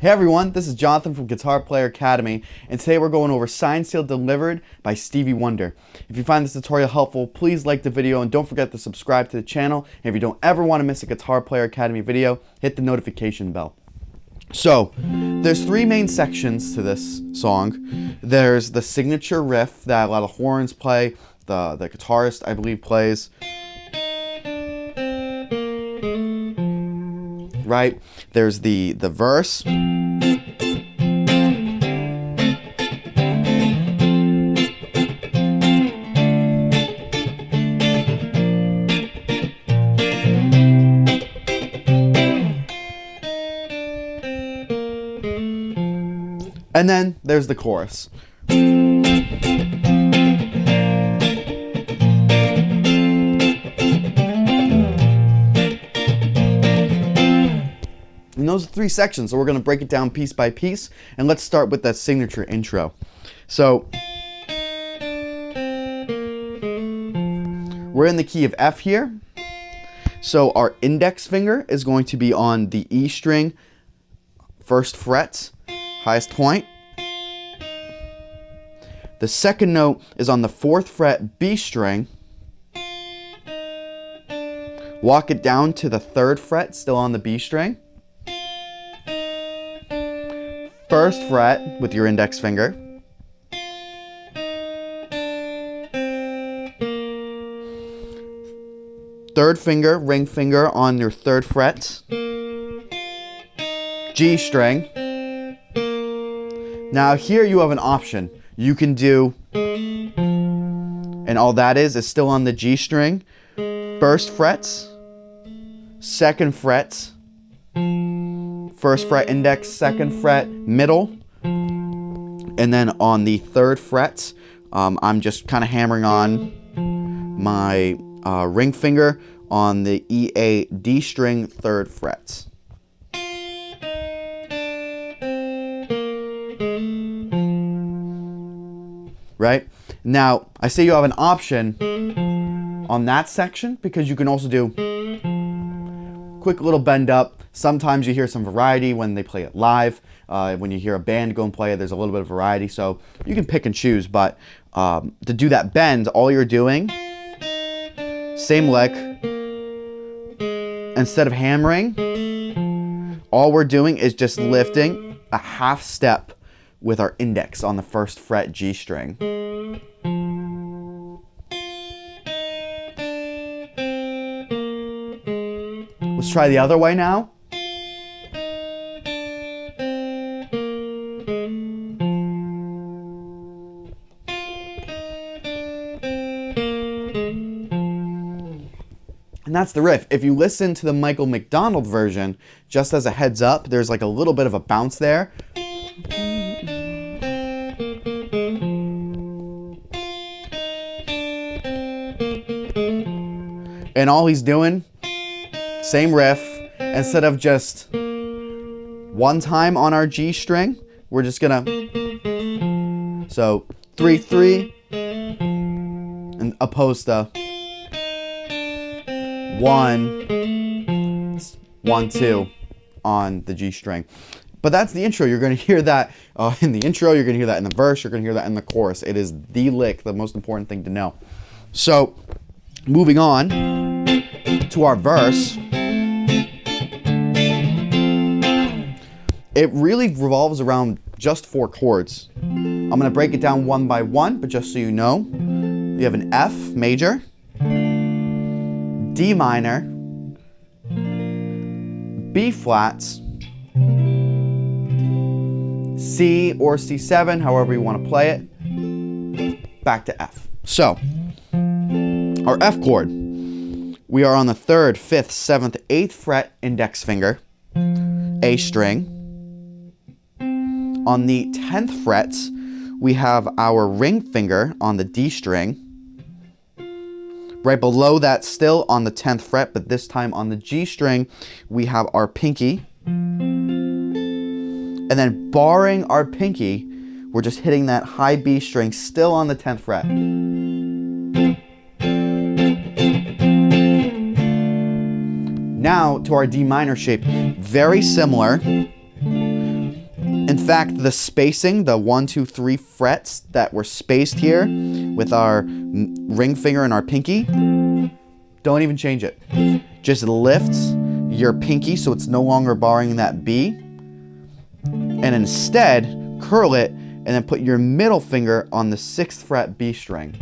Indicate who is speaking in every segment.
Speaker 1: Hey everyone, this is Jonathan from Guitar Player Academy, and today we're going over Signed, Sealed, Delivered by Stevie Wonder. If you find this tutorial helpful, please like the video and don't forget to subscribe to the channel. And if you don't ever want to miss a Guitar Player Academy video, hit the notification bell. So, there's three main sections to this song. There's the signature riff that a lot of horns play, the guitarist, I believe, plays. Right? There's the verse. And then there's the chorus. And those are three sections, so we're going to break it down piece by piece, and let's start with that signature intro. So, we're in the key of F here, so our index finger is going to be on the E string, first fret, highest point. The second note is on the 4th fret B string. Walk it down to the 3rd fret, still on the B string. 1st fret with your index finger. 3rd finger, ring finger on your 3rd fret. G string. Now here you have an option. You can do, and all that is still on the G string, 1st fret, 2nd fret, 1st fret index, 2nd fret middle, and then on the 3rd fret, I'm just kind of hammering on my ring finger on the E, A, D string, 3rd fret. Right? Now, I say you have an option on that section because you can also do quick little bend up. Sometimes you hear some variety when they play it live. When you hear a band go and play it, there's a little bit of variety. So you can pick and choose, but to do that bend, all you're doing, same lick, instead of hammering, all we're doing is just lifting a half step with our index on the 1st fret G string. Let's try the other way now. And that's the riff. If you listen to the Michael McDonald version, just as a heads up, there's like a little bit of a bounce there. And all he's doing, same riff, instead of just one time on our G string, we're just gonna, so 3-3, and opposed to 1-1-2 on the G string. But that's the intro. You're going to hear that in the intro, you're going to hear that in the verse, you're going to hear that in the chorus. It is the lick, the most important thing to know. So, moving on to our verse, it really revolves around just 4 chords. I'm going to break it down one by one, but just so you know, you have an F major, D minor, B flats, C or C7, however you want to play it, back to F. So, our F chord, we are on the 3rd, 5th, 7th, 8th fret index finger, A string. On the 10th fret, we have our ring finger on the D string. Right below that, still on the 10th fret, but this time on the G string, we have our pinky. And then barring our pinky, we're just hitting that high B string still on the 10th fret. Now to our D minor shape, very similar. fact, the spacing, the 1, 2, 3 frets that were spaced here with our ring finger and our pinky, don't even change it. Just lift your pinky so it's no longer barring that B, and instead curl it and then put your middle finger on the 6th fret B string.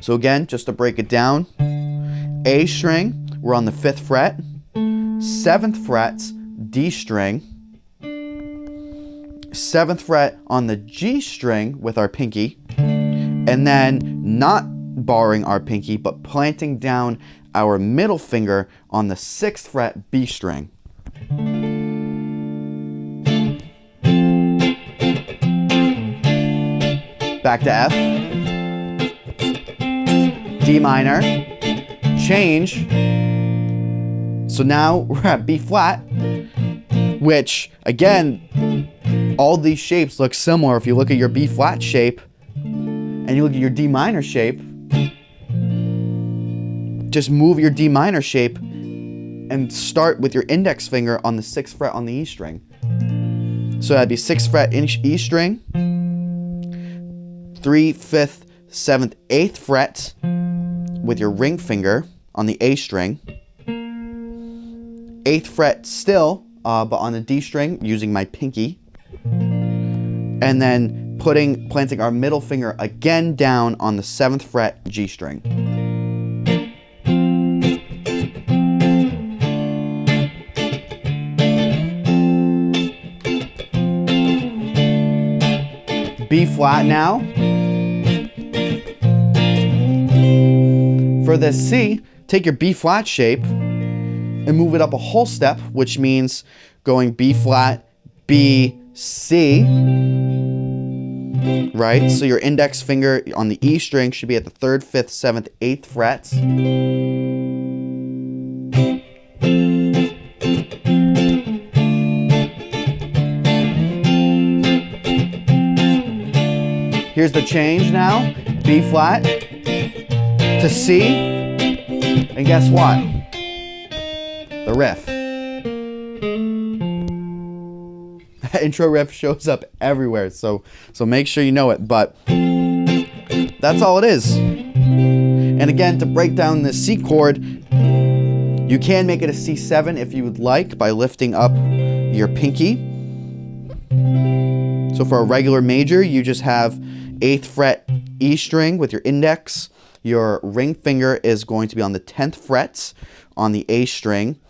Speaker 1: So again, just to break it down, A string, we're on the 5th fret, 7th fret, D string, 7th fret on the G string with our pinky, and then not barring our pinky, but planting down our middle finger on the 6th fret B string. Back to F, D minor, change. So now we're at B flat, which again, all these shapes look similar. If you look at your B flat shape and you look at your D minor shape, just move your D minor shape and start with your index finger on the 6th fret on the E string. So that'd be 6th fret E string, 3, 5th, 7th, 8th fret with your ring finger on the A string, 8th fret still, but on the D string using my pinky, and then planting our middle finger again down on the 7th fret G string. B flat now. For this C, take your B flat shape and move it up a whole step, which means going B flat, B, C, right? So your index finger on the E string should be at the 3rd, 5th, 7th, 8th frets. Here's the change now, B flat to C, and guess what? The riff. That intro riff shows up everywhere, so make sure you know it, but that's all it is. And again, to break down the C chord, you can make it a C7 if you would like by lifting up your pinky. So for a regular major, you just have 8th fret E string with your index. Your ring finger is going to be on the 10th fret on the A string.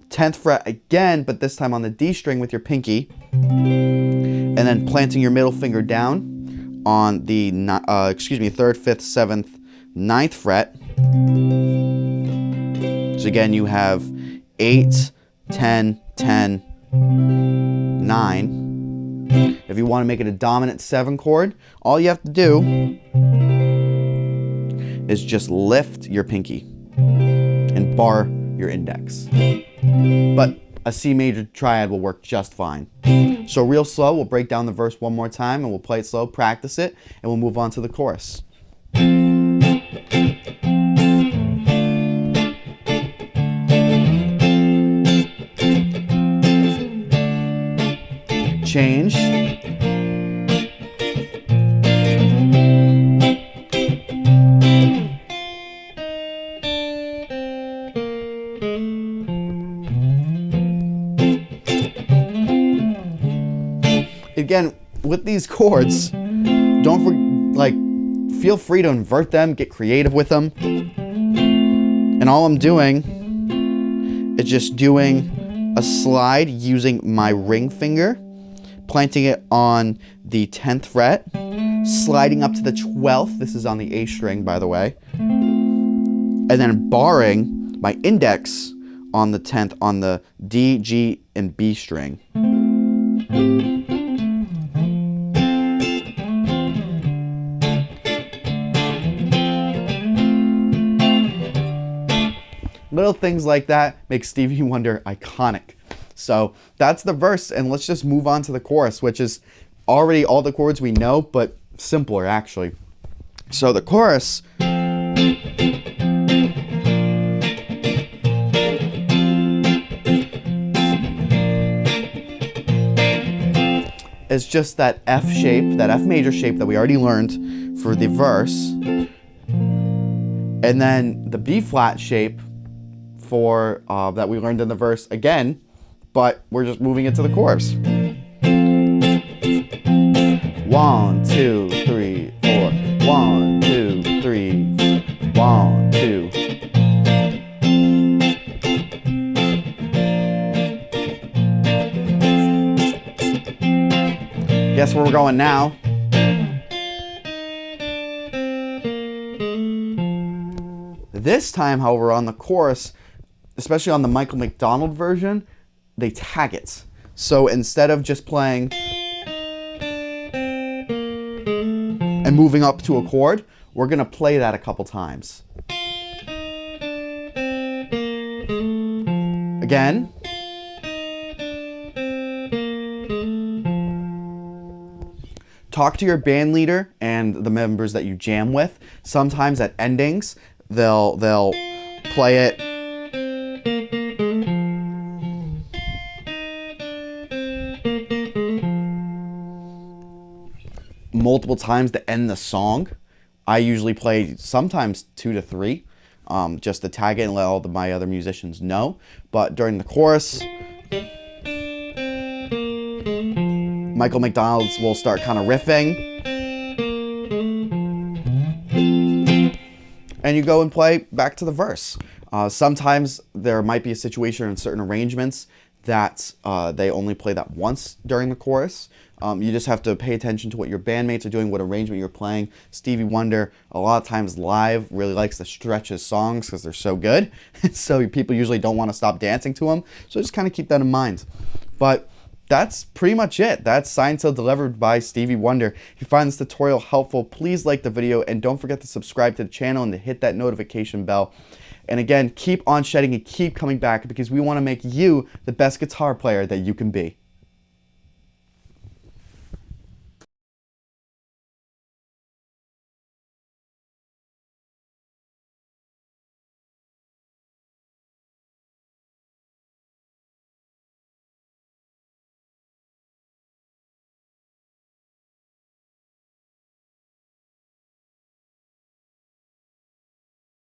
Speaker 1: 10th fret again, but this time on the D string with your pinky. And then planting your middle finger down on the 3rd, 5th, 7th, 9th fret. So again, you have 8, 10, 10, 9. If you want to make it a dominant 7 chord, all you have to do is just lift your pinky and bar your index. But a C major triad will work just fine. So real slow, we'll break down the verse one more time and we'll play it slow, practice it, and we'll move on to the chorus. Change. Again, with these chords, feel free to invert them, get creative with them. And all I'm doing is just doing a slide using my ring finger, planting it on the 10th fret, sliding up to the 12th, this is on the A string by the way, and then barring my index on the 10th on the D, G, and B string. Little things like that make Stevie Wonder iconic. So that's the verse, and let's just move on to the chorus, which is already all the chords we know, but simpler actually. So the chorus, is just that F shape, that F major shape that we already learned for the verse. And then the B flat shape for that we learned in the verse again, but we're just moving it to the chorus. 1, 2, 3, 4. 1, 2, 3. 1, 2. Guess where we're going now? This time, however, on the chorus, especially on the Michael McDonald version, they tag it. So instead of just playing and moving up to a chord, we're going to play that a couple times. Again. Talk to your band leader and the members that you jam with. Sometimes at endings, they'll play it multiple times to end the song. I usually play sometimes 2 to 3, just to tag it and let all my other musicians know. But during the chorus, Michael McDonald will start kind of riffing, and you go and play back to the verse. Sometimes there might be a situation in certain arrangements that they only play that once during the chorus. You just have to pay attention to what your bandmates are doing, what arrangement you're playing. Stevie Wonder, a lot of times live, really likes to stretch his songs because they're so good. So people usually don't want to stop dancing to them. So just kind of keep that in mind. But that's pretty much it. That's Signed, Sealed, Delivered by Stevie Wonder. If you find this tutorial helpful, please like the video and don't forget to subscribe to the channel and to hit that notification bell. And again, keep on shedding and keep coming back because we want to make you the best guitar player that you can be.